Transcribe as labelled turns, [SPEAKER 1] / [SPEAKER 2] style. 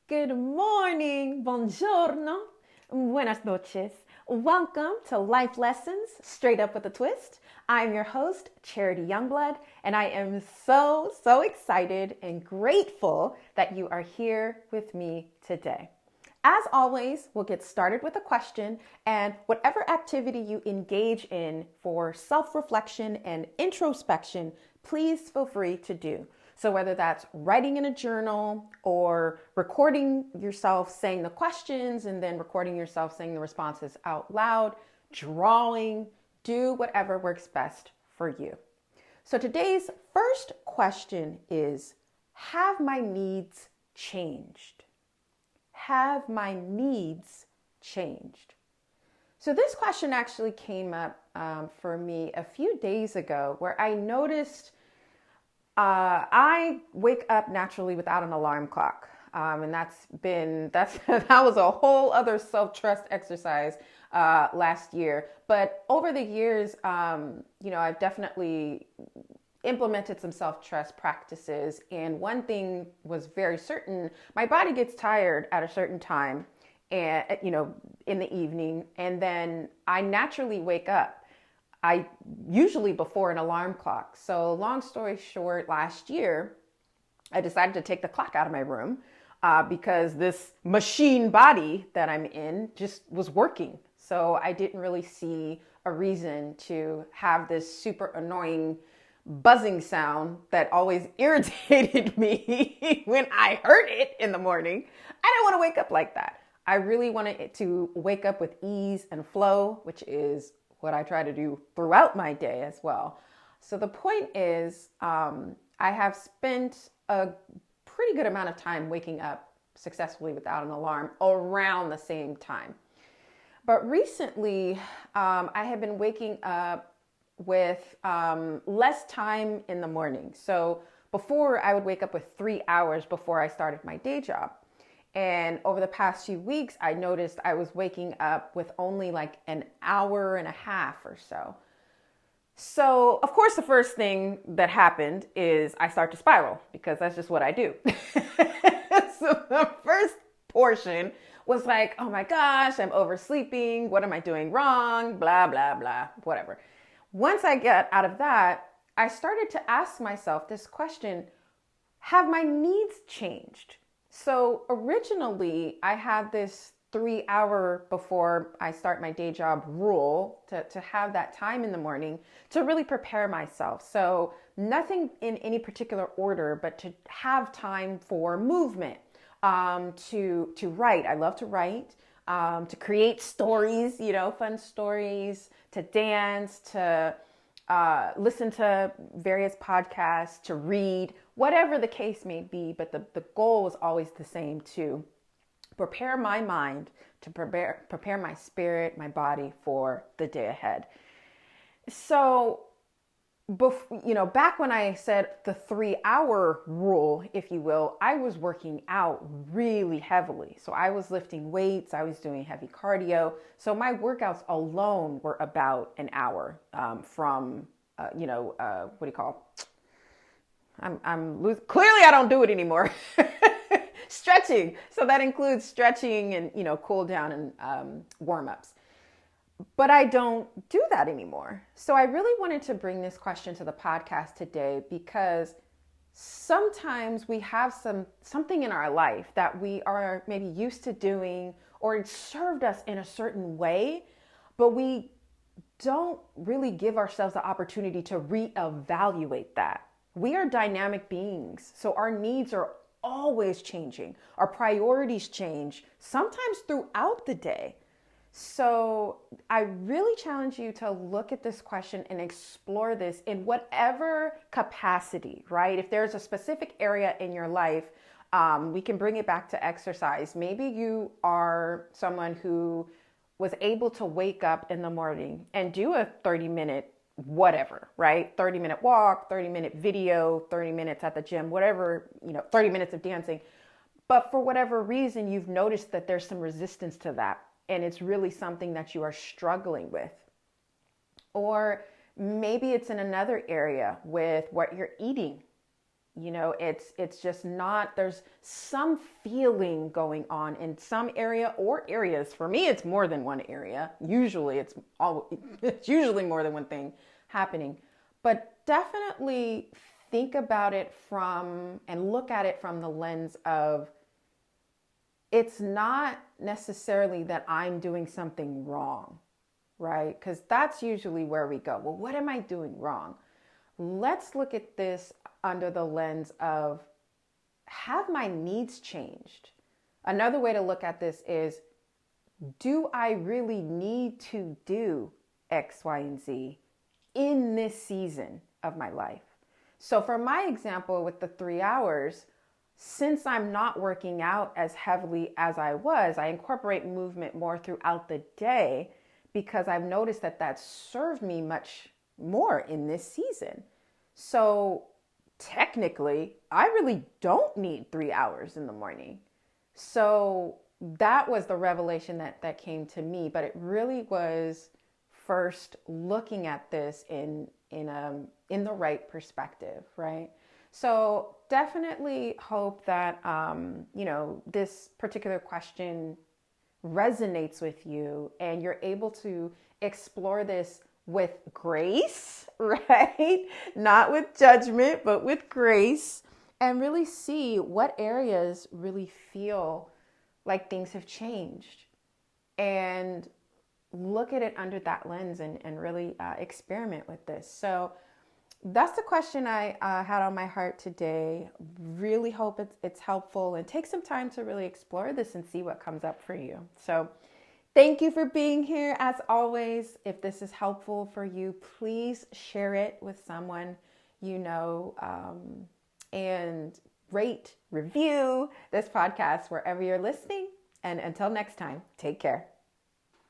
[SPEAKER 1] Good morning, buongiorno, buenas noches. Welcome to Life Lessons Straight Up with a Twist. I'm your host, Charity Youngblood, and I am so excited and grateful that you are here with me today. As always, we'll get started with a question, and whatever activity you engage in for self-reflection and introspection, please feel free to do. So whether that's writing in a journal or recording yourself saying the questions and then recording yourself saying the responses out loud, drawing, do whatever works best for you. So today's first question is, have my needs changed? Have my needs changed? So this question actually came up for me a few days ago, where I noticed I wake up naturally without an alarm clock. And that was a whole other self-trust exercise last year. But over the years, I've definitely implemented some self-trust practices. And one thing was very certain: my body gets tired at a certain time, and in the evening, and then I naturally wake up. I usually before an alarm clock. So long story short, last year, I decided to take the clock out of my room because this machine body that I'm in just was working. So I didn't really see a reason to have this super annoying buzzing sound that always irritated me when I heard it in the morning. I didn't want to wake up like that. I really wanted it to wake up with ease and flow, which is what I try to do throughout my day as well. So the point is, I have spent a pretty good amount of time waking up successfully without an alarm around the same time. But recently, I have been waking up with less time in the morning. So before, I would wake up with 3 hours before I started my day job. And over the past few weeks, I noticed I was waking up with only like an hour and a half or so. So, of course, the first thing that happened is I start to spiral, because that's just what I do. So the first portion was like, oh my gosh, I'm oversleeping. What am I doing wrong? Blah, blah, blah, whatever. Once I get out of that, I started to ask myself this question: have my needs changed? So originally, I had this 3 hour before I start my day job rule to have that time in the morning to really prepare myself. So nothing in any particular order, but to have time for movement, to write. I love to write, to create stories, fun stories, to dance, to listen to various podcasts, to read, whatever the case may be. But the goal is always the same: to prepare my mind, to prepare my spirit, my body for the day ahead. So, back when I said the 3 hour rule, if you will, I was working out really heavily. So I was lifting weights, I was doing heavy cardio. So my workouts alone were about an hour from, what do you call? Clearly I don't do it anymore. Stretching. So that includes stretching and, cool down and warm-ups. But I don't do that anymore. So I really wanted to bring this question to the podcast today, because sometimes we have something in our life that we are maybe used to doing, or it served us in a certain way, but we don't really give ourselves the opportunity to reevaluate that. We are dynamic beings, so our needs are always changing. Our priorities change, sometimes throughout the day. So I really challenge you to look at this question and explore this in whatever capacity, right? If there's a specific area in your life, we can bring it back to exercise. Maybe you are someone who was able to wake up in the morning and do a 30-minute whatever, right? 30-minute walk, 30-minute video, 30 minutes at the gym, whatever, 30 minutes of dancing. But for whatever reason, you've noticed that there's some resistance to that, and it's really something that you are struggling with. Or maybe it's in another area with what you're eating. It's just not, there's some feeling going on in some area or areas. For me, it's more than one area. Usually it's usually more than one thing happening. But definitely think about it from and look at it from the lens of, it's not necessarily that I'm doing something wrong, right? Because that's usually where we go. Well, what am I doing wrong? Let's look at this under the lens of, have my needs changed? Another way to look at this is, do I really need to do X, Y, and Z in this season of my life? So for my example with the 3 hours, since I'm not working out as heavily as I was, I incorporate movement more throughout the day because I've noticed that that's served me much more in this season. So technically, I really don't need 3 hours in the morning. So that was the revelation that came to me, but it really was first looking at this in the right perspective, right? So definitely hope that this particular question resonates with you and you're able to explore this with grace, right? Not with judgment, but with grace, and really see what areas really feel like things have changed, and look at it under that lens and really experiment with this. So that's the question I had on my heart today. Really hope it's helpful, and take some time to really explore this and see what comes up for you. So thank you for being here. As always, if this is helpful for you, please share it with someone you know, and rate, review this podcast wherever you're listening. And until next time, take care.